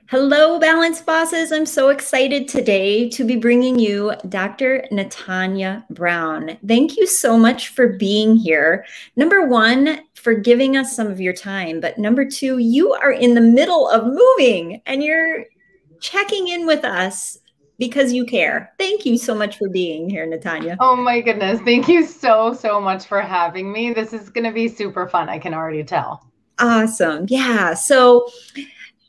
Hello, Balance Bosses. I'm so excited today to be bringing you Dr. Natanya Brown. Thank you so much for being here. Number one, for giving us some of your time. But number two, you are in the middle of moving and you're checking in with us because you care. Thank you so much for being here, Natanya. Oh my goodness. Thank you so much for having me. This is going to be super fun. I can already tell. Awesome. Yeah. So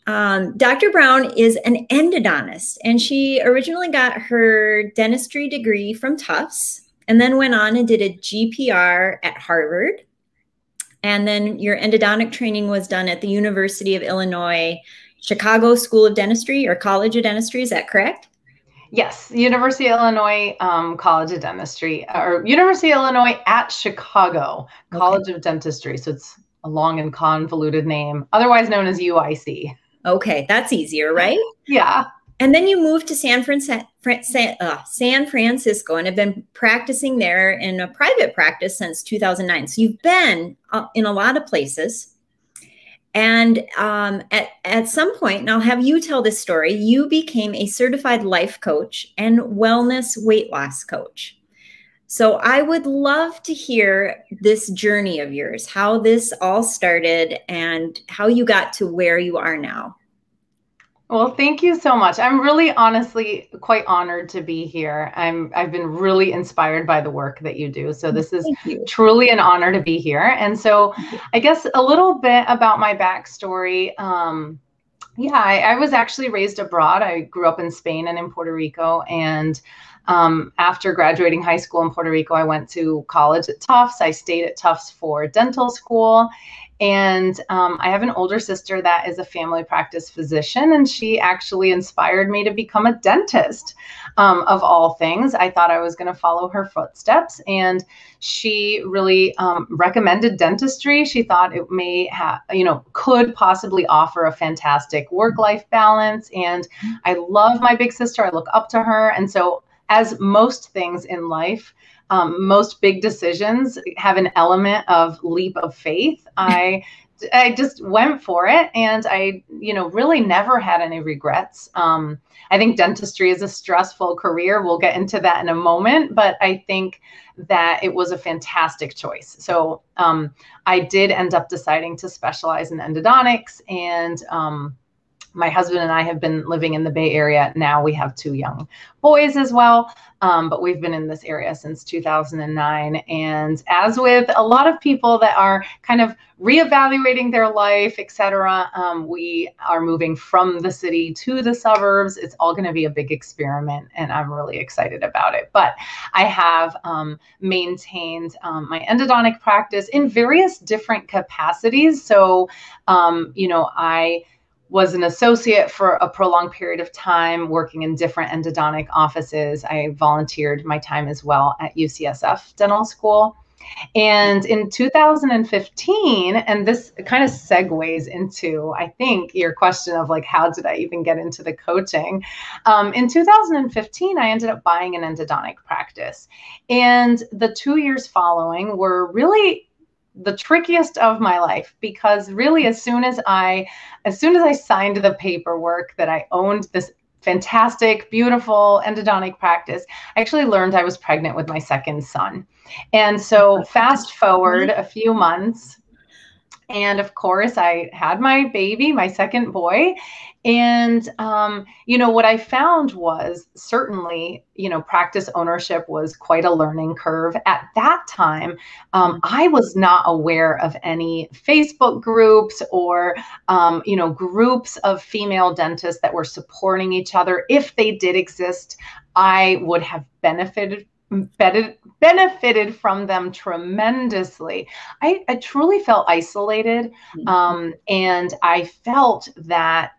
Dr. Brown is an endodontist, and she originally got her dentistry degree from Tufts and then went on and did a GPR at Harvard. And then your endodontic training was done at the University of Illinois, Chicago School of Dentistry or College of Dentistry. Is that correct? Yes, University of Illinois College of Dentistry, or University of Illinois at Chicago College of Dentistry. So it's a long and convoluted name, otherwise known as UIC. Okay, that's easier, right? Yeah. And then you moved to San Francisco and have been practicing there in a private practice since 2009. So you've been in a lot of places. And at some point, and I'll have you tell this story, you became a certified life coach and wellness weight loss coach. So I would love to hear this journey of yours, how this all started and how you got to where you are now. Well, thank you so much. I'm really honestly quite honored to be here. I've been really inspired by the work that you do. So this is truly an honor to be here. And so I guess a little bit about my backstory. Yeah, I was actually raised abroad. I grew up in Spain and in Puerto Rico. And after graduating high school in Puerto Rico, I went to college at Tufts. I stayed at Tufts for dental school. And I have an older sister that is a family practice physician, and she actually inspired me to become a dentist, of all things. I thought I was going to follow her footsteps, and she really recommended dentistry. She thought it may have, could possibly offer a fantastic work-life balance. And I love my big sister. I look up to her. And so, as most things in life, most big decisions have an element of leap of faith. I just went for it, and I, really never had any regrets. I think dentistry is a stressful career. We'll get into that in a moment, but I think that it was a fantastic choice. So I did end up deciding to specialize in endodontics, and my husband and I have been living in the Bay Area. Now we have 2 young boys as well, but we've been in this area since 2009. And as with a lot of people that are kind of reevaluating their life, et cetera, we are moving from the city to the suburbs. It's all going to be a big experiment, and I'm really excited about it. But I have maintained my endodontic practice in various different capacities. So, I was an associate for a prolonged period of time working in different endodontic offices. I volunteered my time as well at UCSF Dental School. And in 2015, and this kind of segues into, I think, your question of like, how did I even get into the coaching? In 2015, I ended up buying an endodontic practice. And the 2 years following were really the trickiest of my life, because really as soon as I signed the paperwork that I owned this fantastic, beautiful endodontic practice, I actually learned I was pregnant with my second son. And so fast forward a few months, and of course I had my baby, my second boy. And, what I found was certainly, practice ownership was quite a learning curve. At that time, I was not aware of any Facebook groups or, groups of female dentists that were supporting each other. If they did exist, I would have benefited from them tremendously. I truly felt isolated. And I felt that,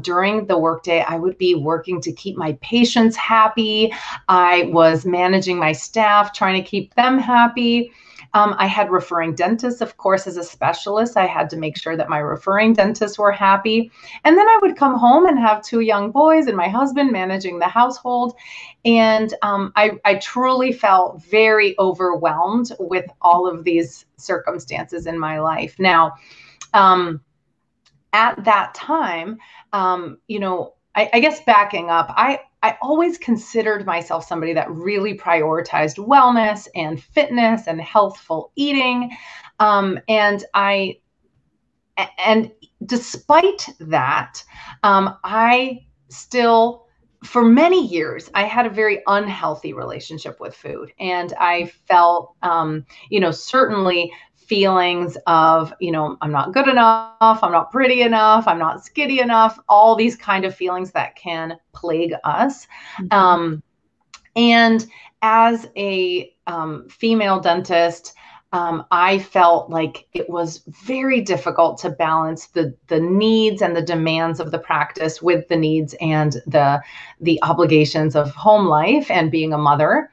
during the workday, I would be working to keep my patients happy. I was managing my staff, trying to keep them happy. I had referring dentists, of course, as a specialist. I had to make sure that my referring dentists were happy. And then I would come home and have 2 young boys and my husband managing the household. And I truly felt very overwhelmed with all of these circumstances in my life. Now, at that time, I guess backing up, I always considered myself somebody that really prioritized wellness and fitness and healthful eating. And despite that, I still, for many years, I had a very unhealthy relationship with food. And I felt, certainly feelings of, I'm not good enough, I'm not pretty enough, I'm not skinny enough, all these kind of feelings that can plague us. And as a female dentist, I felt like it was very difficult to balance the needs and the demands of the practice with the needs and the obligations of home life and being a mother.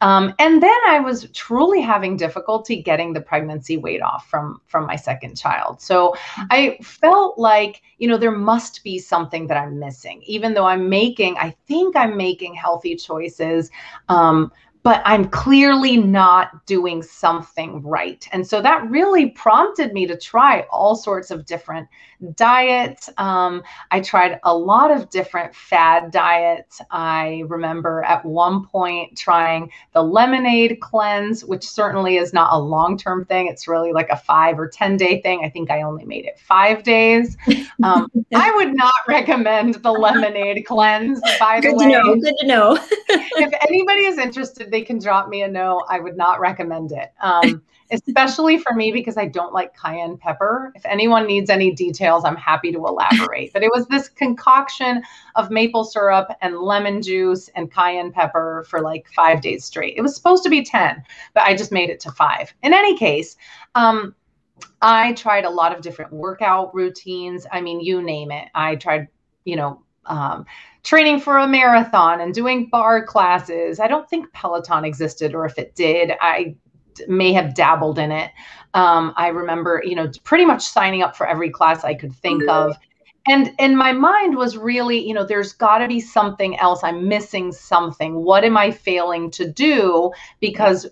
And then I was truly having difficulty getting the pregnancy weight off from my second child. So I felt like, there must be something that I'm missing, even though I think I'm making healthy choices. But I'm clearly not doing something right. And so that really prompted me to try all sorts of different diets. I tried a lot of different fad diets. I remember at one point trying the lemonade cleanse, which certainly is not a long-term thing. It's really like a 5 or 10 day thing. I think I only made it 5 days. I would not recommend the lemonade cleanse, by the way. Good to know. If anybody is interested, they can drop me a note. I would not recommend it, especially for me, because I don't like cayenne pepper. If anyone needs any details, I'm happy to elaborate. But it was this concoction of maple syrup and lemon juice and cayenne pepper for like 5 days straight. It was supposed to be 10, but I just made it to 5. In any case, I tried a lot of different workout routines. I mean, you name it. I tried, training for a marathon and doing bar classes. I don't think Peloton existed, or if it did, I may have dabbled in it. I remember, pretty much signing up for every class I could think of. And my mind was really, there's got to be something else. I'm missing something. What am I failing to do? Because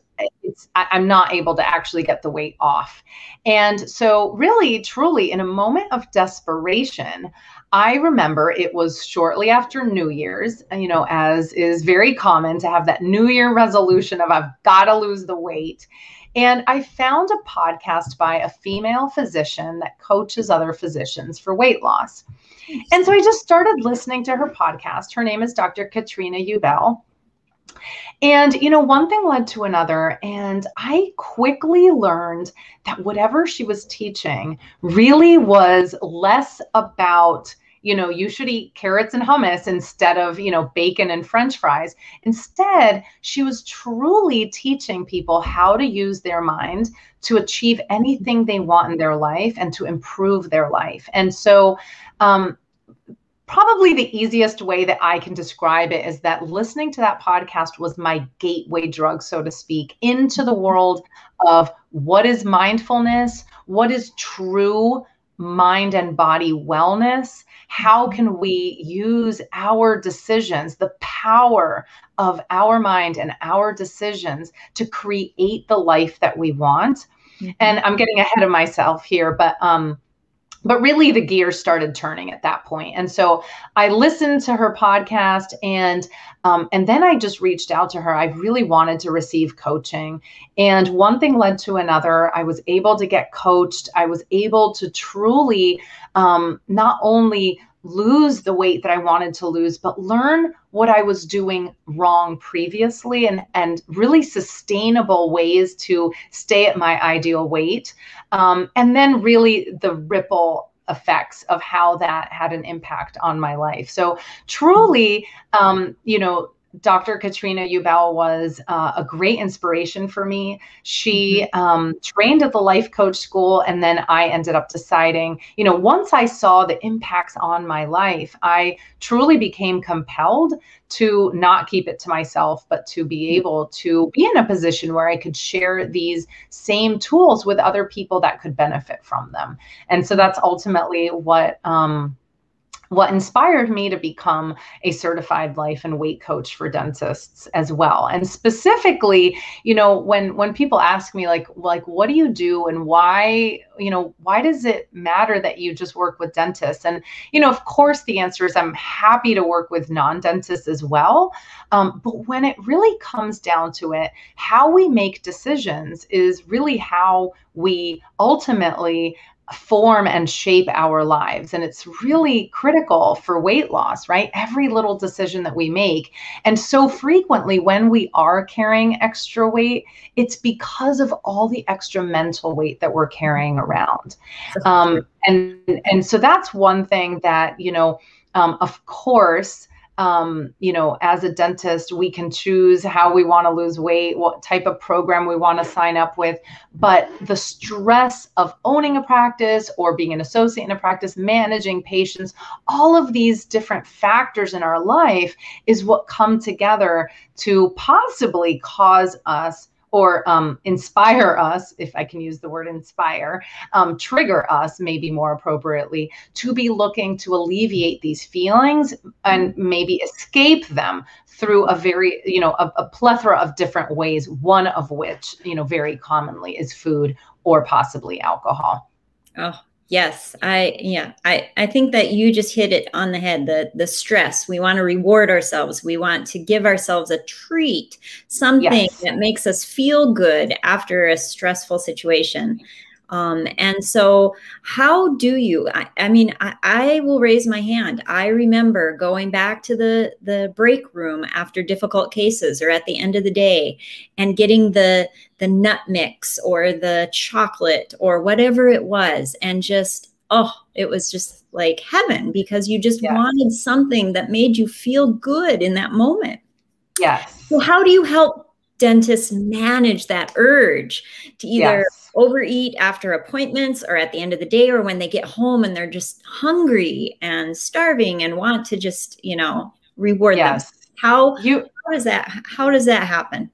I'm not able to actually get the weight off. And so really, truly, in a moment of desperation, I remember it was shortly after New Year's, as is very common to have that New Year resolution of I've got to lose the weight. And I found a podcast by a female physician that coaches other physicians for weight loss. And so I just started listening to her podcast. Her name is Dr. Katrina Ubell. And, one thing led to another, and I quickly learned that whatever she was teaching really was less about, you should eat carrots and hummus instead of, bacon and French fries. Instead, she was truly teaching people how to use their mind to achieve anything they want in their life and to improve their life. And so, probably the easiest way that I can describe it is that listening to that podcast was my gateway drug, so to speak, into the world of what is mindfulness, what is true mind and body wellness, how can we use our decisions, the power of our mind and our decisions to create the life that we want. And I'm getting ahead of myself here, but really the gears started turning at that point. And so I listened to her podcast and then I just reached out to her. I really wanted to receive coaching. And one thing led to another. I was able to get coached. I was able to truly not only lose the weight that I wanted to lose, but learn what I was doing wrong previously and really sustainable ways to stay at my ideal weight. And then really the ripple effects of how that had an impact on my life. So truly, Dr. Katrina Ubell was a great inspiration for me. She trained at the life coach school, and then I ended up deciding, once I saw the impacts on my life, I truly became compelled to not keep it to myself, but to be able to be in a position where I could share these same tools with other people that could benefit from them. And so that's ultimately what what inspired me to become a certified life and weight coach for dentists as well. And specifically, when people ask me like, what do you do and why, why does it matter that you just work with dentists? And, of course, the answer is I'm happy to work with non-dentists as well. But when it really comes down to it, how we make decisions is really how we ultimately form and shape our lives. And it's really critical for weight loss, right? Every little decision that we make. And so frequently when we are carrying extra weight, it's because of all the extra mental weight that we're carrying around. And so that's one thing that, of course, as a dentist, we can choose how we want to lose weight, what type of program we want to sign up with. But the stress of owning a practice or being an associate in a practice, managing patients, all of these different factors in our life is what come together to possibly cause us or inspire us, if I can use the word inspire, trigger us maybe more appropriately to be looking to alleviate these feelings and maybe escape them through a very, a plethora of different ways, one of which, very commonly is food or possibly alcohol. Oh, yes. I think that you just hit it on the head. The stress. We want to reward ourselves. We want to give ourselves a treat, something that makes us feel good after a stressful situation. And so how do you, I will raise my hand. I remember going back to the break room after difficult cases or at the end of the day and getting the nut mix or the chocolate or whatever it was. And just, it was just like heaven because you just wanted something that made you feel good in that moment. Yes. So how do you help dentists manage that urge to either overeat after appointments or at the end of the day or when they get home and they're just hungry and starving and want to just, reward them? How does that happen?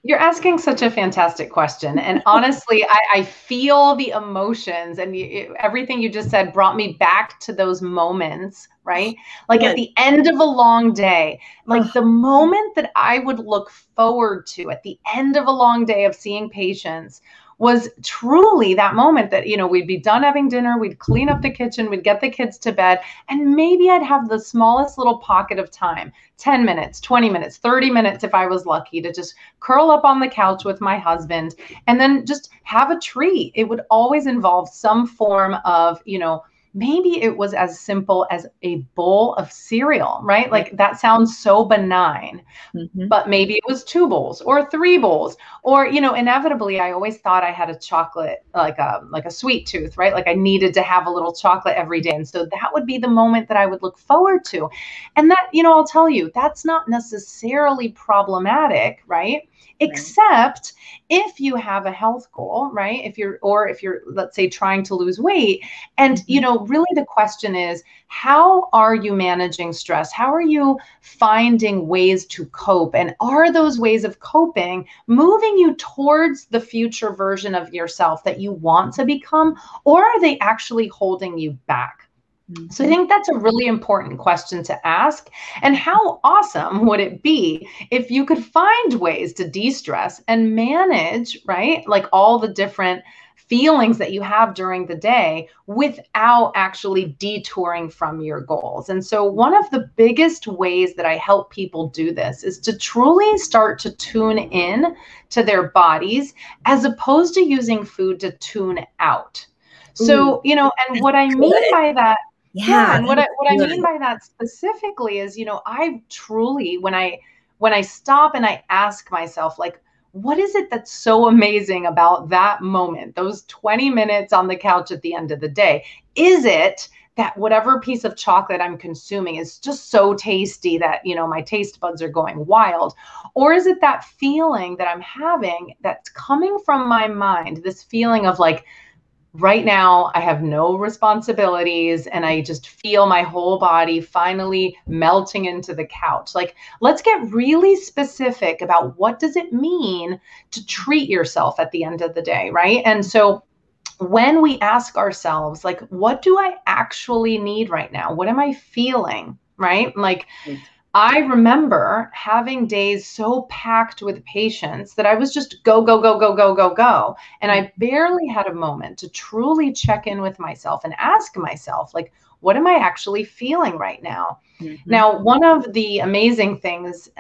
You're asking such a fantastic question. And honestly, I feel the emotions and everything you just said brought me back to those moments, right? Like at the end of a long day, like the moment that I would look forward to at the end of a long day of seeing patients was truly that moment that, we'd be done having dinner, we'd clean up the kitchen, we'd get the kids to bed, and maybe I'd have the smallest little pocket of time, 10 minutes, 20 minutes, 30 minutes if I was lucky, to just curl up on the couch with my husband and then just have a treat. It would always involve some form of, maybe it was as simple as a bowl of cereal, right? Like that sounds so benign, but maybe it was 2 bowls or 3 bowls, or, inevitably I always thought I had a chocolate, like a sweet tooth, right? Like I needed to have a little chocolate every day. And so that would be the moment that I would look forward to. And that, I'll tell you, that's not necessarily problematic, right? Except if you have a health goal, right? If you're, let's say, trying to lose weight. And, really the question is, how are you managing stress? How are you finding ways to cope? And are those ways of coping moving you towards the future version of yourself that you want to become? Or are they actually holding you back? So I think that's a really important question to ask. And how awesome would it be if you could find ways to de-stress and manage, right? Like all the different feelings that you have during the day without actually detouring from your goals. And so one of the biggest ways that I help people do this is to truly start to tune in to their bodies as opposed to using food to tune out. So, and what I mean by that, and what I mean by that specifically is, I truly, when I stop and I ask myself, like, what is it that's so amazing about that moment, those 20 minutes on the couch at the end of the day? Is it that whatever piece of chocolate I'm consuming is just so tasty that, my taste buds are going wild? Or is it that feeling that I'm having that's coming from my mind, this feeling of like, right now, I have no responsibilities and I just feel my whole body finally melting into the couch. Like, let's get really specific about what does it mean to treat yourself at the end of the day, right? And so when we ask ourselves, like, what do I actually need right now? What am I feeling? Right? Like, I remember having days so packed with patients that I was just go, go, go, go, go, go, go. And I barely had a moment to truly check in with myself and ask myself, like, what am I actually feeling right now? Now, one of the amazing things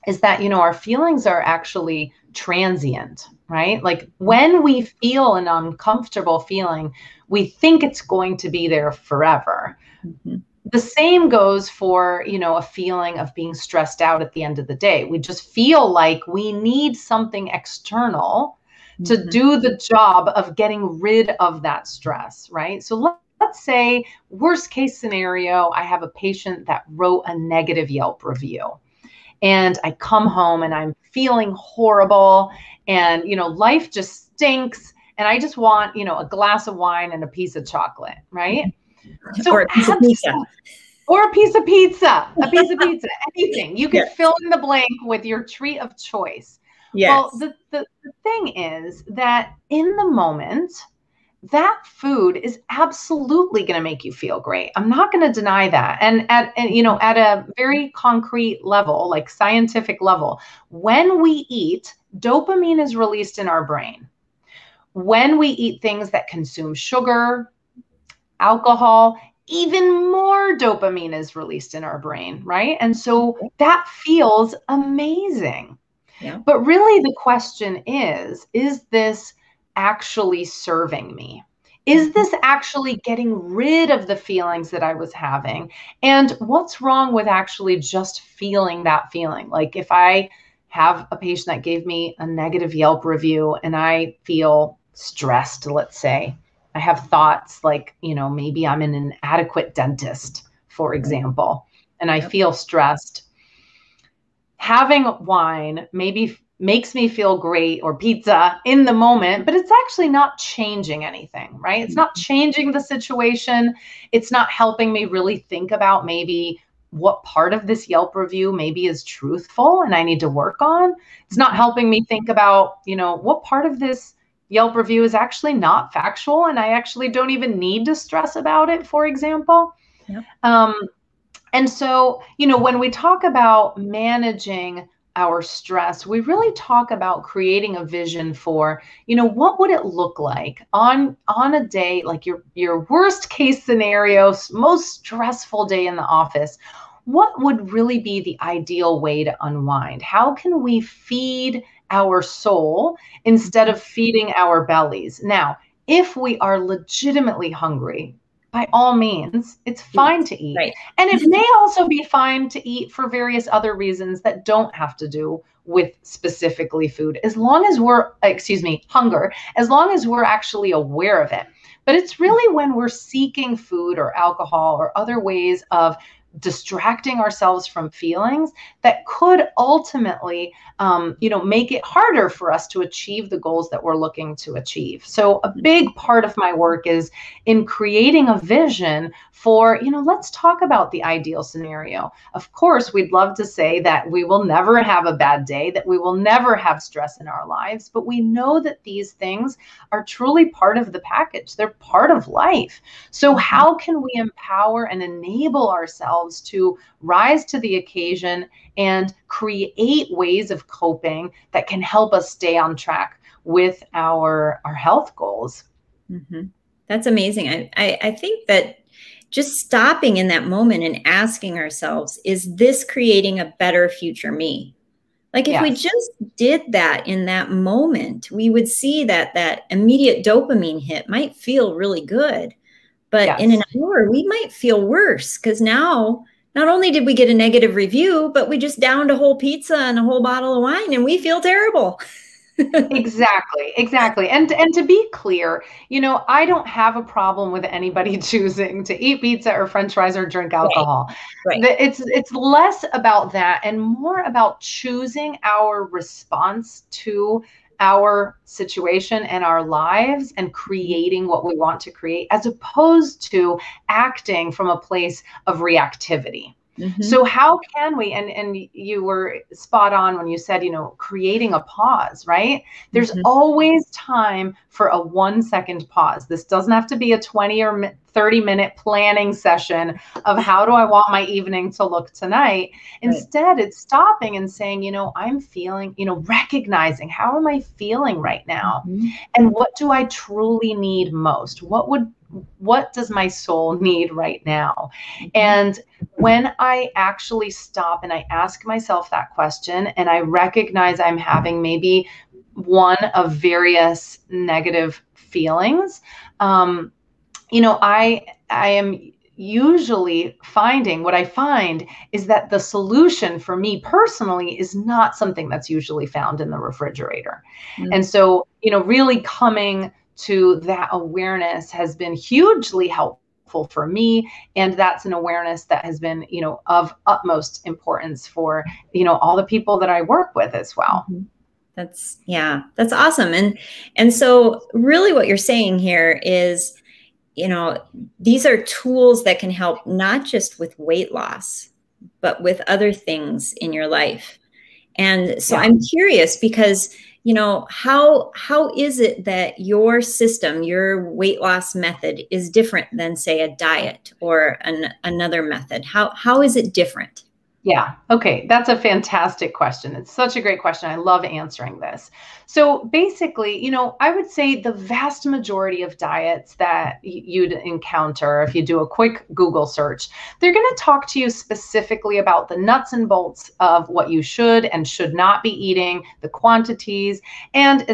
is that, you know, our feelings are actually transient, right? Like when we feel an uncomfortable feeling, we think it's going to be there forever. The same goes for, you know, a feeling of being stressed out at the end of the day. We just feel like we need something external to do the job of getting rid of that stress, right? So let's say, worst case scenario, I have a patient that wrote a negative Yelp review. And I come home and I'm feeling horrible and, you know, life just stinks. And I just want, you know, a glass of wine and a piece of chocolate, right? So or a piece of pizza. Or a piece of pizza, anything. You can fill in the blank with your treat of choice. Yes. Well, the thing is that in the moment, that food is absolutely going to make you feel great. I'm not going to deny that. And at a very concrete level, like scientific level, when we eat, dopamine is released in our brain. When we eat things that consume sugar, alcohol, even more dopamine is released in our brain, right? And so that feels amazing. Yeah. But really the question is this actually serving me? Is this actually getting rid of the feelings that I was having? And what's wrong with actually just feeling that feeling? Like if I have a patient that gave me a negative Yelp review and I feel stressed, let's say, I have thoughts like, you know, maybe I'm an inadequate dentist, for example, and I feel stressed. Having wine maybe makes me feel great, or pizza in the moment, but it's actually not changing anything, right? It's not changing the situation. It's not helping me really think about maybe what part of this Yelp review maybe is truthful and I need to work on. It's not helping me think about, you know, what part of this Yelp review is actually not factual and I actually don't even need to stress about it, for example. Yep. And so, you know, when we talk about managing our stress, we really talk about creating a vision for, you know, what would it look like on a day, like your worst case scenario, most stressful day in the office? What would really be the ideal way to unwind? How can we feed our soul instead of feeding our bellies? Now, if we are legitimately hungry, by all means, it's fine to eat. Right. And it may also be fine to eat for various other reasons that don't have to do with specifically food, as long as we're, hunger, as long as we're actually aware of it. But it's really when we're seeking food or alcohol or other ways of distracting ourselves from feelings that could ultimately, make it harder for us to achieve the goals that we're looking to achieve. So a big part of my work is in creating a vision for, let's talk about the ideal scenario. Of course, we'd love to say that we will never have a bad day, that we will never have stress in our lives, but we know that these things are truly part of the package. They're part of life. So how can we empower and enable ourselves to rise to the occasion and create ways of coping that can help us stay on track with our health goals? Mm-hmm. That's amazing. I think that just stopping in that moment and asking ourselves, is this creating a better future me? Like if we just did that in that moment, we would see that that immediate dopamine hit might feel really good, but in an hour we might feel worse because now not only did we get a negative review, but we just downed a whole pizza and a whole bottle of wine and we feel terrible. Exactly. And to be clear, I don't have a problem with anybody choosing to eat pizza or French fries or drink alcohol. Right. It's less about that and more about choosing our response to our situation and our lives and creating what we want to create, as opposed to acting from a place of reactivity. So how can we, and you were spot on when you said, creating a pause, right? There's always time for a 1-second pause. This doesn't have to be a 20 or 30-minute planning session of how do I want my evening to look tonight. Instead, it's stopping and saying, I'm feeling, recognizing how am I feeling right now? And what do I truly need most? What does my soul need right now? And when I actually stop and I ask myself that question and I recognize I'm having maybe one of various negative feelings, I am usually finding, what I find is that the solution for me personally is not something that's usually found in the refrigerator. And so, really coming to that awareness has been hugely helpful for me. And that's an awareness that has been, of utmost importance for, all the people that I work with as well. That's awesome. And so really what you're saying here is, these are tools that can help not just with weight loss, but with other things in your life. And so I'm curious because, how is it that your system, your weight loss method is different than, say, a diet or another method? How is it different? Yeah. Okay. That's a fantastic question. It's such a great question. I love answering this. So basically, I would say the vast majority of diets that you'd encounter, if you do a quick Google search, they're going to talk to you specifically about the nuts and bolts of what you should and should not be eating, the quantities, and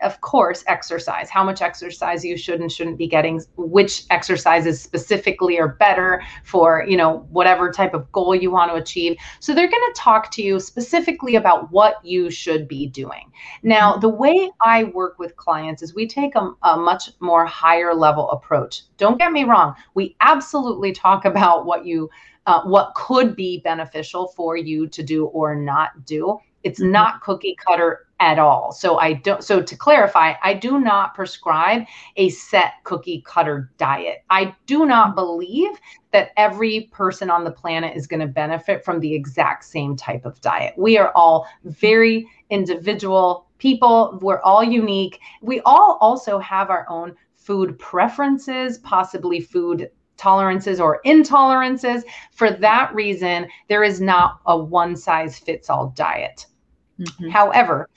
of course, exercise, how much exercise you should and shouldn't be getting, which exercises specifically are better for, whatever type of goal you want to achieve. So they're going to talk to you specifically about what you should be doing. Now, the way I work with clients is we take a much more higher level approach. Don't get me wrong. We absolutely talk about what could be beneficial for you to do or not do. It's not cookie cutter at all. So to clarify, I do not prescribe a set cookie cutter diet. I do not believe that every person on the planet is going to benefit from the exact same type of diet. We are all very individual people. We're all unique. We all also have our own food preferences, possibly food tolerances or intolerances. For that reason, there is not a one size fits all diet. However,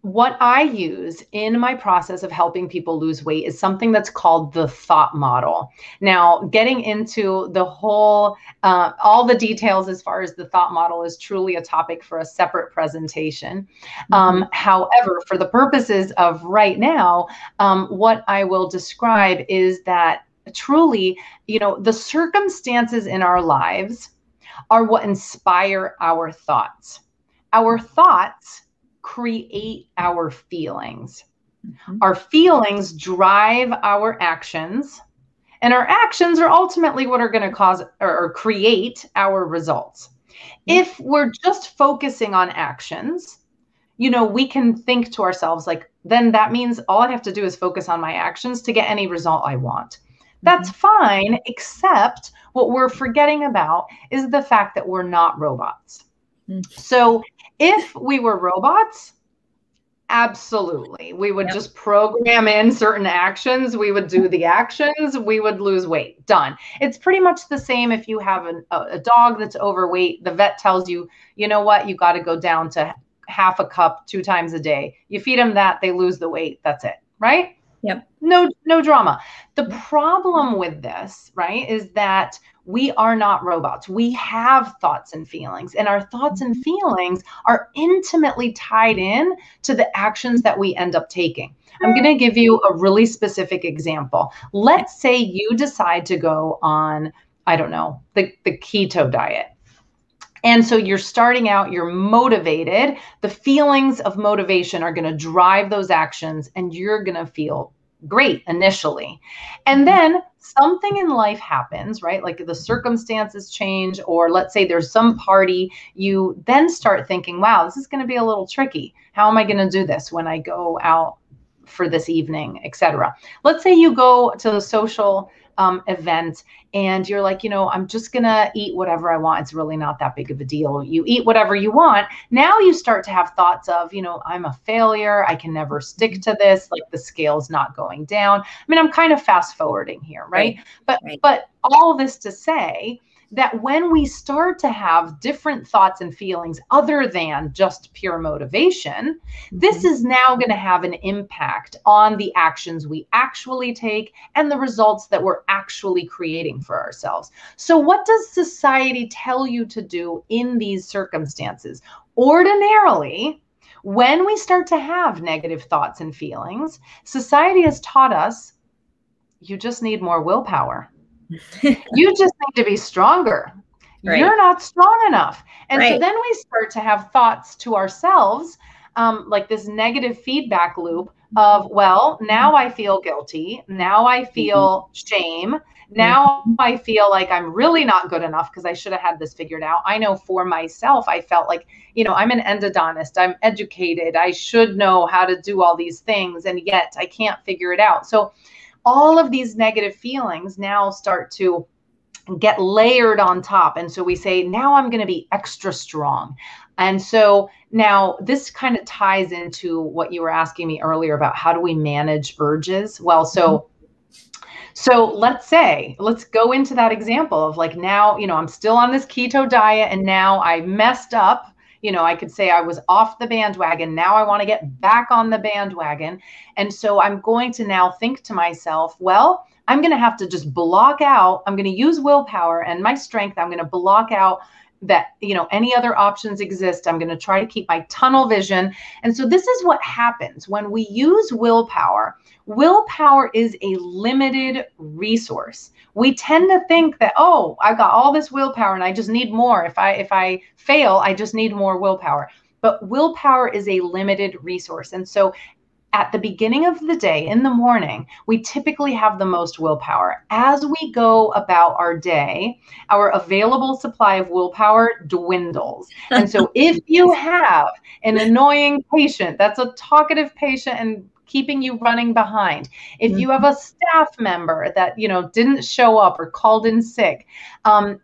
what I use in my process of helping people lose weight is something that's called the thought model. Now, getting into the whole, all the details as far as the thought model is truly a topic for a separate presentation. However, for the purposes of right now, what I will describe is that truly, the circumstances in our lives are what inspire our thoughts. Our thoughts create our feelings. Our feelings drive our actions, and our actions are ultimately what are going to cause or create our results. If we're just focusing on actions, we can think to ourselves like, then that means all I have to do is focus on my actions to get any result I want. That's fine, except what we're forgetting about is the fact that we're not robots. So if we were robots, absolutely, we would just program in certain actions. We would do the actions. We would lose weight. Done. It's pretty much the same if you have a dog that's overweight. The vet tells you, you know what, you got to go down to half a cup 2 times a day. You feed them that, they lose the weight. That's it. Right? Yep. No drama. The problem with this, right, is that we are not robots. We have thoughts and feelings, and our thoughts and feelings are intimately tied in to the actions that we end up taking. I'm going to give you a really specific example. Let's say you decide to go on, I don't know, the keto diet. And so you're starting out, you're motivated. The feelings of motivation are going to drive those actions, and you're going to feel great initially. And then something in life happens, right? Like the circumstances change, or let's say there's some party, you then start thinking, wow, this is going to be a little tricky. How am I going to do this when I go out for this evening, etc.? Let's say you go to the social event, and you're like, I'm just going to eat whatever I want. It's really not that big of a deal. You eat whatever you want. Now you start to have thoughts of, I'm a failure. I can never stick to this. Like the scale's not going down. I mean, I'm kind of fast forwarding here, right? But all this to say that when we start to have different thoughts and feelings other than just pure motivation, this is now going to have an impact on the actions we actually take and the results that we're actually creating for ourselves. So what does society tell you to do in these circumstances? Ordinarily, when we start to have negative thoughts and feelings, society has taught us, you just need more willpower. You just need to be stronger. Right. You're not strong enough. And so then we start to have thoughts to ourselves, like this negative feedback loop of, well, now I feel guilty. Now I feel shame. Now I feel like I'm really not good enough because I should have had this figured out. I know for myself, I felt like, I'm an endodontist. I'm educated. I should know how to do all these things. And yet I can't figure it out. So all of these negative feelings now start to get layered on top. And so we say, now I'm going to be extra strong. And so now this kind of ties into what you were asking me earlier about how do we manage urges? Well, so let's go into that example of like, now, I'm still on this keto diet and now I messed up. I could say I was off the bandwagon. Now I want to get back on the bandwagon. And so I'm going to now think to myself, well, I'm going to have to just block out. I'm going to use willpower and my strength. I'm going to block out that, any other options exist. I'm going to try to keep my tunnel vision. And so this is what happens when we use willpower. Willpower is a limited resource. We tend to think that, oh, I've got all this willpower and I just need more. If I fail, I just need more willpower. But willpower is a limited resource. And so at the beginning of the day, in the morning, we typically have the most willpower. As we go about our day, our available supply of willpower dwindles. And so if you have an annoying patient, that's a talkative patient and keeping you running behind. If you have a staff member that, didn't show up or called in sick,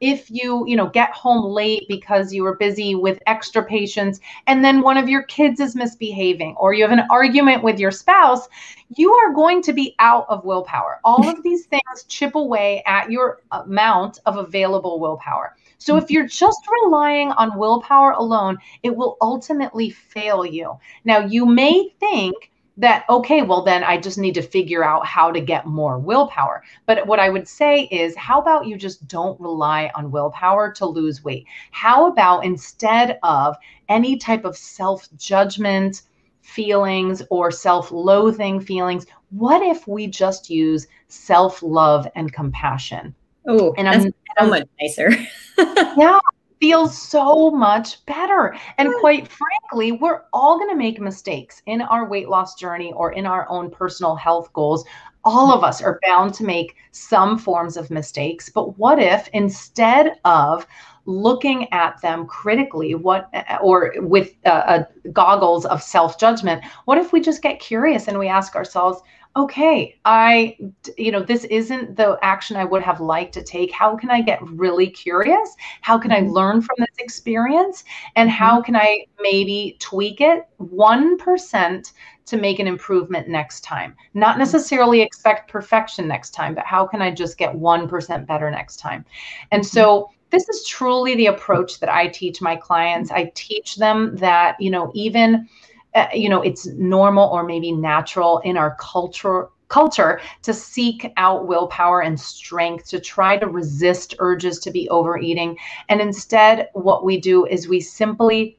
if you, get home late because you were busy with extra patients and then one of your kids is misbehaving or you have an argument with your spouse, you are going to be out of willpower. All of these things chip away at your amount of available willpower. So if you're just relying on willpower alone, it will ultimately fail you. Now, you may think that, okay, well then I just need to figure out how to get more willpower. But what I would say is, how about you just don't rely on willpower to lose weight? How about instead of any type of self-judgment feelings or self-loathing feelings, what if we just use self-love and compassion? Oh, and that's so much nicer. Yeah. Feels so much better. And quite frankly, we're all going to make mistakes in our weight loss journey or in our own personal health goals. All of us are bound to make some forms of mistakes. But what if instead of looking at them critically, or with goggles of self-judgment, what if we just get curious and we ask ourselves, okay, this isn't the action I would have liked to take. How can I get really curious? How can I learn from this experience? And how can I maybe tweak it 1% to make an improvement next time? Not necessarily expect perfection next time, but how can I just get 1% better next time? And so this is truly the approach that I teach my clients. I teach them that, even it's normal or maybe natural in our culture to seek out willpower and strength to try to resist urges to be overeating. And instead, what we do is we simply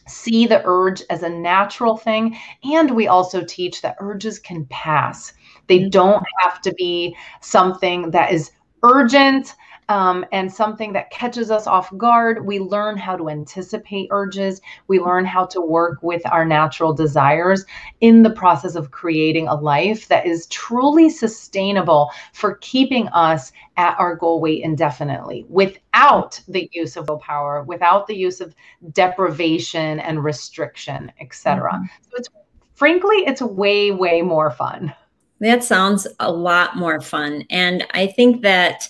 see the urge as a natural thing. And we also teach that urges can pass. They don't have to be something that is urgent, and something that catches us off guard. We learn how to anticipate urges. We learn how to work with our natural desires in the process of creating a life that is truly sustainable for keeping us at our goal weight indefinitely without the use of willpower, without the use of deprivation and restriction, etc. So frankly, it's way, way more fun. That sounds a lot more fun. And I think that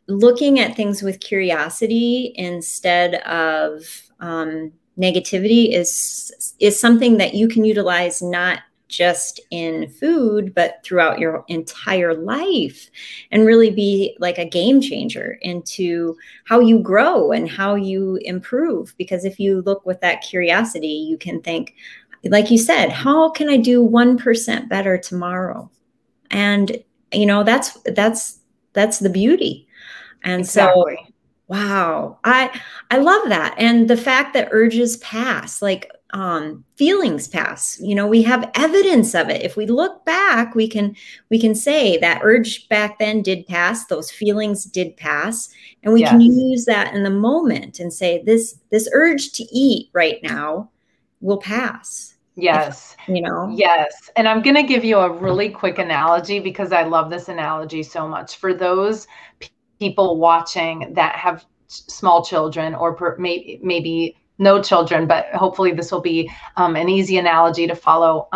looking at things with curiosity instead of negativity is something that you can utilize not just in food, but throughout your entire life, and really be like a game changer into how you grow and how you improve. Because if you look with that curiosity, you can think, like you said, how can I do 1% better tomorrow? And, you know, that's the beauty. And exactly. So, wow, I love that. And the fact that urges pass, like feelings pass, you know, we have evidence of it. If we look back, we can say that urge back then did pass, those feelings did pass, and we can use that in the moment and say this urge to eat right now will pass. Yes. If, you know. Yes. And I'm going to give you a really quick analogy because I love this analogy so much. For those people watching that have small children, or maybe no children, but hopefully this will be an easy analogy to follow.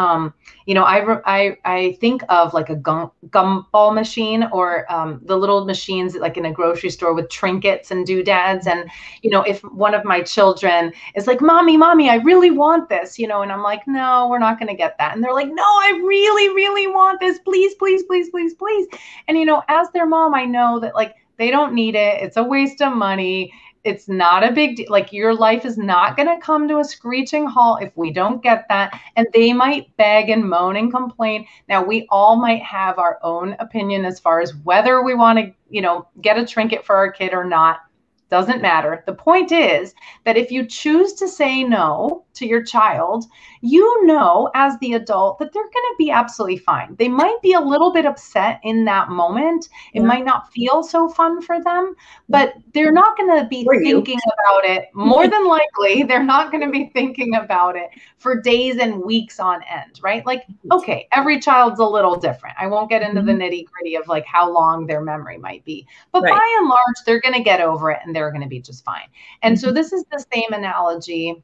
You know, I think of like a gumball machine, or the little machines like in a grocery store with trinkets and doodads. And, you know, if one of my children is like, mommy, I really want this, you know, and I'm like, no, we're not going to get that. And they're like, no, I really, really want this. Please, please, please, please, please. And, you know, as their mom, I know that like, they don't need it. It's a waste of money. It's not a big deal. Like, your life is not going to come to a screeching halt if we don't get that. And they might beg and moan and complain. Now, we all might have our own opinion as far as whether we want to, you know, get a trinket for our kid or not. Doesn't matter. The point is that if you choose to say no to your child, you know, as the adult, that they're going to be absolutely fine. They might be a little bit upset in that moment. It might not feel so fun for them, but they're not going to be thinking about it. More than likely, they're not going to be thinking about it for days and weeks on end, right? Like, okay, every child's a little different. I won't get into the nitty gritty of like how long their memory might be, but by and large, they're going to get over it and they're going to be just fine. And so this is the same analogy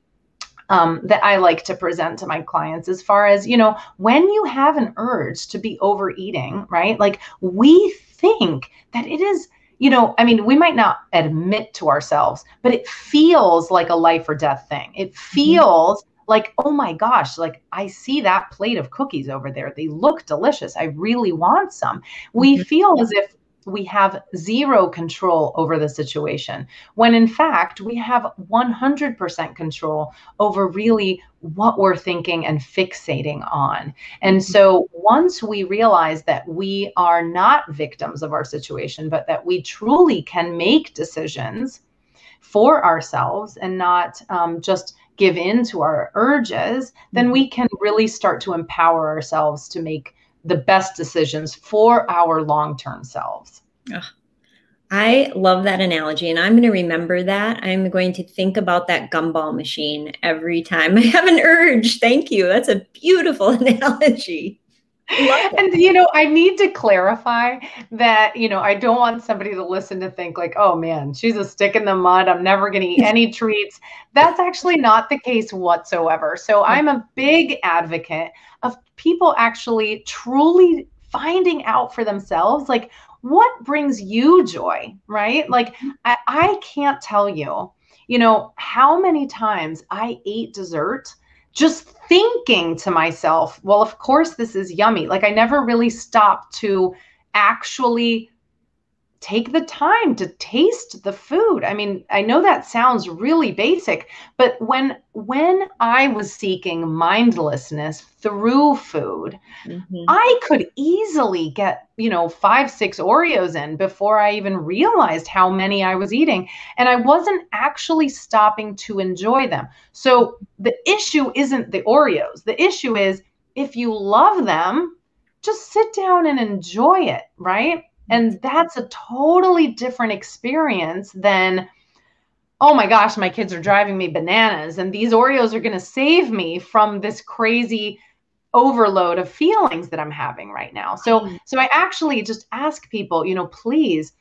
that I like to present to my clients as far as, you know, when you have an urge to be overeating, right? Like, we think that it is, you know, I mean, we might not admit to ourselves, but it feels like a life or death thing. It feels like, oh my gosh, like I see that plate of cookies over there. They look delicious. I really want some. We feel as if we have zero control over the situation, when in fact we have 100% control over really what we're thinking and fixating on. And so once we realize that we are not victims of our situation, but that we truly can make decisions for ourselves and not just give in to our urges, then we can really start to empower ourselves to make the best decisions for our long-term selves. I love that analogy, and I'm going to remember that. I'm going to think about that gumball machine every time I have an urge. Thank you. That's a beautiful analogy. And, you know, I need to clarify that, you know, I don't want somebody to listen to think like, oh man, she's a stick in the mud. I'm never going to eat any treats. That's actually not the case whatsoever. So I'm a big advocate of people actually truly finding out for themselves, like, what brings you joy, right? Like, I can't tell you, you know, how many times I ate dessert just thinking to myself, well, of course this is yummy. Like, I never really stopped to actually take the time to taste the food. I mean, I know that sounds really basic, but when I was seeking mindlessness through food, I could easily get, you know, 5, 6 Oreos in before I even realized how many I was eating. And I wasn't actually stopping to enjoy them. So the issue isn't the Oreos. The issue is, if you love them, just sit down and enjoy it, right? And that's a totally different experience than, oh my gosh, my kids are driving me bananas and these Oreos are going to save me from this crazy overload of feelings that I'm having right now. So I actually just ask people, you know, please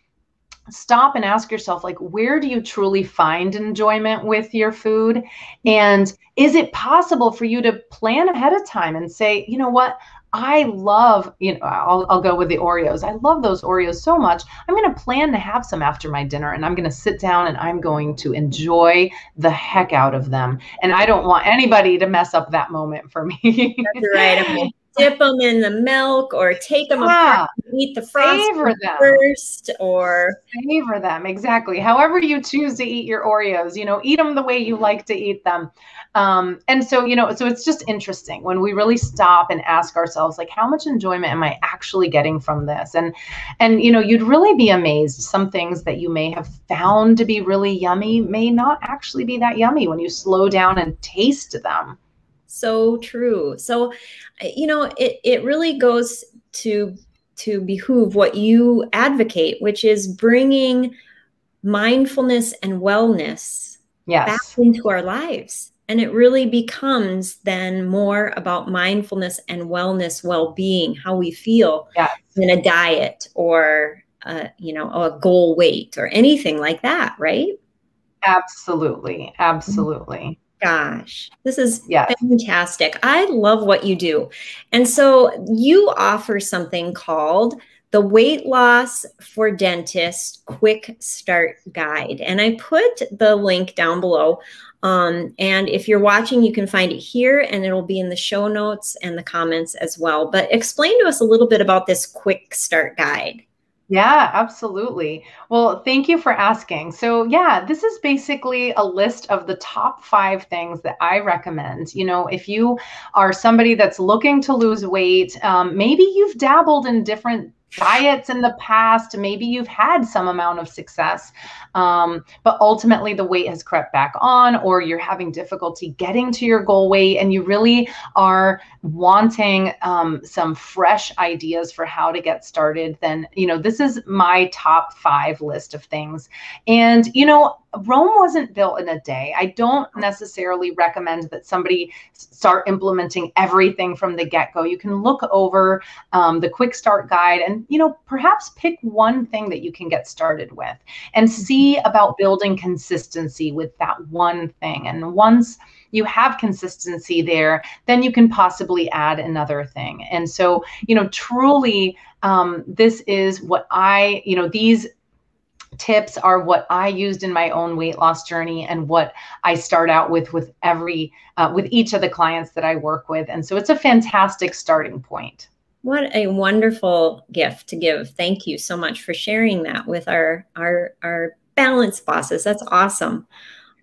stop and ask yourself, like, where do you truly find enjoyment with your food? And is it possible for you to plan ahead of time and say, you know what? I love, I'll go with the Oreos. I love those Oreos so much. I'm going to plan to have some after my dinner, and I'm going to sit down and I'm going to enjoy the heck out of them. And I don't want anybody to mess up that moment for me. That's right. I'm going to dip them in the milk or take them apart and eat the frosting first, or savor them. Exactly. However you choose to eat your Oreos, eat them the way you like to eat them. And so, so it's just interesting when we really stop and ask ourselves, like, how much enjoyment am I actually getting from this? And you'd really be amazed. Some things that you may have found to be really yummy may not actually be that yummy when you slow down and taste them. So true. So, it really goes to behoove what you advocate, which is bringing mindfulness and wellness back into our lives. And it really becomes then more about mindfulness and wellness, well-being, how we feel in a diet or, a goal weight or anything like that, right? Absolutely. Absolutely. Gosh, this is fantastic. I love what you do. And so you offer something called the Weight Loss for Dentists Quick Start Guide. And I put the link down below. And if you're watching, you can find it here, and it'll be in the show notes and the comments as well. But explain to us a little bit about this Quick Start Guide. Yeah, absolutely. Well, thank you for asking. So yeah, this is basically a list of the top 5 things that I recommend. If you are somebody that's looking to lose weight, maybe you've dabbled in different diets in the past, maybe you've had some amount of success, but ultimately the weight has crept back on, or you're having difficulty getting to your goal weight, and you really are wanting some fresh ideas for how to get started, then, this is my top 5 list of things. And, Rome wasn't built in a day. I don't necessarily recommend that somebody start implementing everything from the get-go. You can look over the Quick Start Guide and, perhaps pick one thing that you can get started with and see about building consistency with that one thing. And once you have consistency there, then you can possibly add another thing. And so, truly, this is what these tips are what I used in my own weight loss journey and what I start out with each of the clients that I work with. And so it's a fantastic starting point. What a wonderful gift to give. Thank you so much for sharing that with our balance bosses. That's awesome.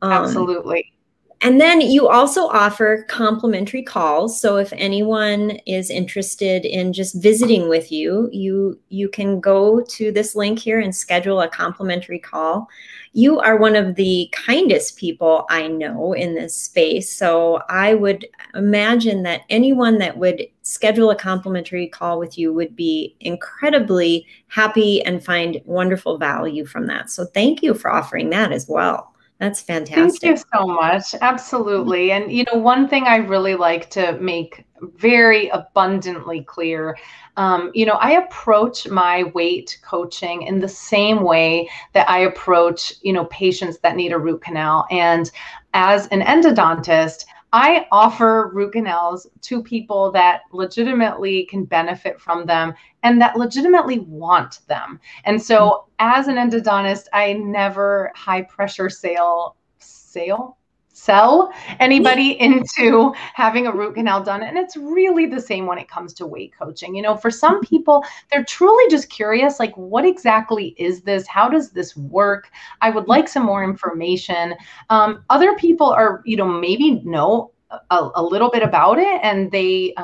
Absolutely. And then you also offer complimentary calls. So if anyone is interested in just visiting with you, you can go to this link here and schedule a complimentary call. You are one of the kindest people I know in this space. So I would imagine that anyone that would schedule a complimentary call with you would be incredibly happy and find wonderful value from that. So thank you for offering that as well. That's fantastic. Thank you so much. Absolutely. And, one thing I really like to make very abundantly clear, I approach my weight coaching in the same way that I approach, patients that need a root canal. And as an endodontist, I offer root canals to people that legitimately can benefit from them and that legitimately want them. And so as an endodontist, I never high pressure sell anybody into having a root canal done. And it's really the same when it comes to weight coaching. For some people, they're truly just curious, like, what exactly is this? How does this work? I would like some more information. Other people are, maybe know a little bit about it, and they,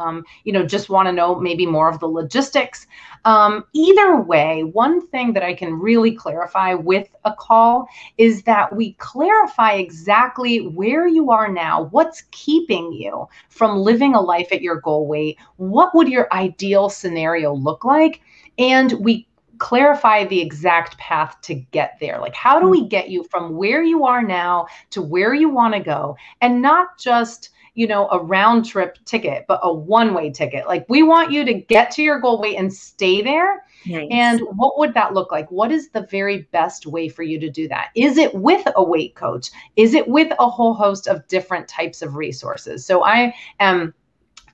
just want to know maybe more of the logistics. Either way, one thing that I can really clarify with a call is that we clarify exactly where you are now, what's keeping you from living a life at your goal weight, what would your ideal scenario look like, and we clarify the exact path to get there. Like, how do we get you from where you are now to where you want to go, and not just a round trip ticket, but a one-way ticket. Like, we want you to get to your goal weight and stay there. Nice. And what would that look like? What is the very best way for you to do that? Is it with a weight coach? Is it with a whole host of different types of resources? So I am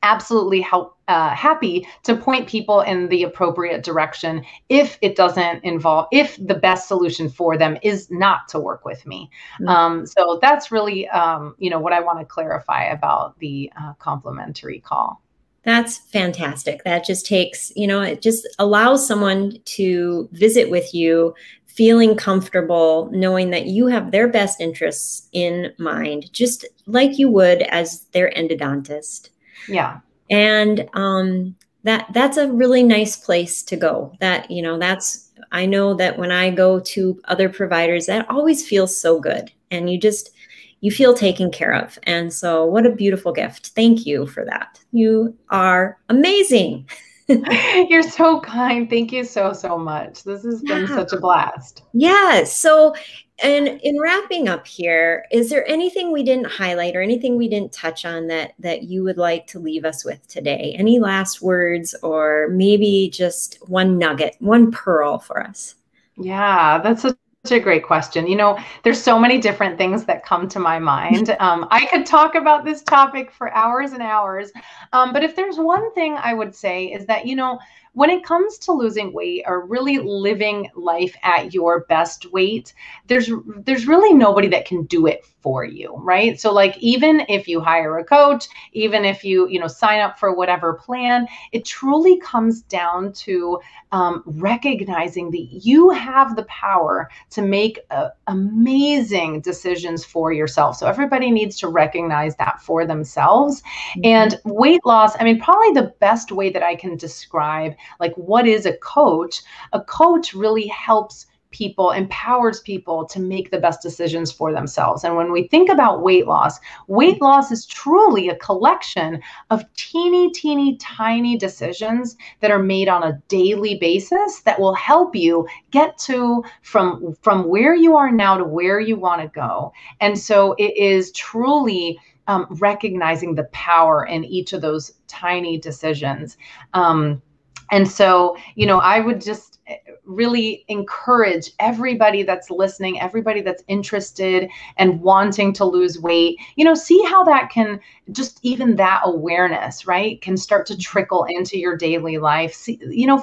absolutely happy to point people in the appropriate direction if it doesn't involve, if the best solution for them is not to work with me. So that's really, what I want to clarify about the complimentary call. That's fantastic. That just takes, it just allows someone to visit with you feeling comfortable, knowing that you have their best interests in mind, just like you would as their endodontist. Yeah. And that's a really nice place to go. I know that when I go to other providers, that always feels so good. And you feel taken care of. And so what a beautiful gift. Thank you for that. You are amazing. You're so kind. Thank you so, so much. This has been such a blast. Yeah. So, and in wrapping up here, is there anything we didn't highlight or anything we didn't touch on that you would like to leave us with today? Any last words, or maybe just one nugget, one pearl for us? Yeah, that's such a great question. There's so many different things that come to my mind. I could talk about this topic for hours and hours. But if there's one thing I would say is that, when it comes to losing weight or really living life at your best weight, there's really nobody that can do it for you, right? So like, even if you hire a coach, even if you sign up for whatever plan, it truly comes down to recognizing that you have the power to make amazing decisions for yourself. So everybody needs to recognize that for themselves. And weight loss, probably the best way that I can describe like what is a coach really helps people, empowers people to make the best decisions for themselves. And when we think about weight loss is truly a collection of teeny, tiny decisions that are made on a daily basis that will help you get to from where you are now to where you want to go. And so it is truly recognizing the power in each of those tiny decisions. And so, I would just really encourage everybody that's listening, everybody that's interested and wanting to lose weight, see how that can, just even that awareness, right, can start to trickle into your daily life,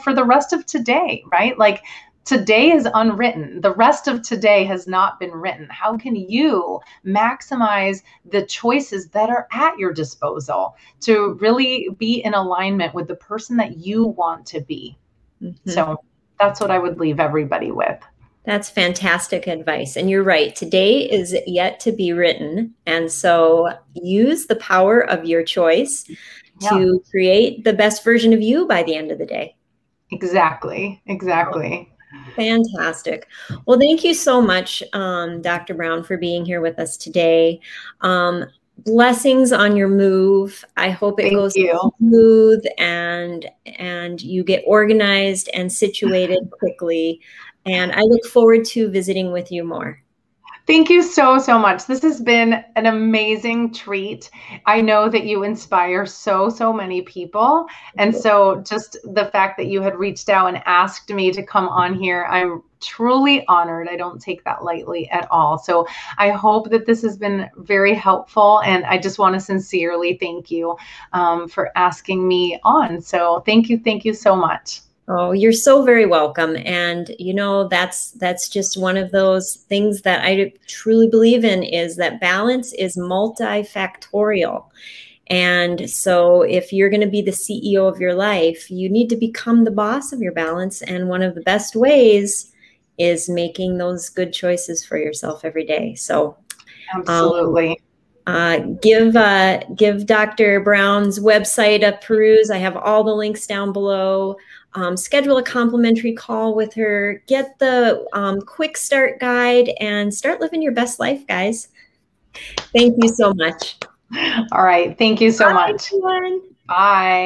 for the rest of today, right? Like, today is unwritten. The rest of today has not been written. How can you maximize the choices that are at your disposal to really be in alignment with the person that you want to be? So that's what I would leave everybody with. That's fantastic advice. And you're right. Today is yet to be written. And so use the power of your choice to create the best version of you by the end of the day. Exactly. Fantastic. Well, thank you so much, Dr. Brown, for being here with us today. Blessings on your move. I hope it goes smooth and you get organized and situated quickly. And I look forward to visiting with you more. Thank you so, so much. This has been an amazing treat. I know that you inspire so, so many people. And so just the fact that you had reached out and asked me to come on here, I'm truly honored. I don't take that lightly at all. So I hope that this has been very helpful. And I just want to sincerely thank you for asking me on. So thank you so much. Oh, you're so very welcome. And, that's just one of those things that I truly believe in, is that balance is multifactorial. And so if you're going to be the CEO of your life, you need to become the boss of your balance. And one of the best ways is making those good choices for yourself every day. So absolutely. Give Dr. Brown's website a peruse. I have all the links down below. Schedule a complimentary call with her. Get the quick start guide and start living your best life, guys. Thank you so much. All right. Thank you so much. Everyone. Bye.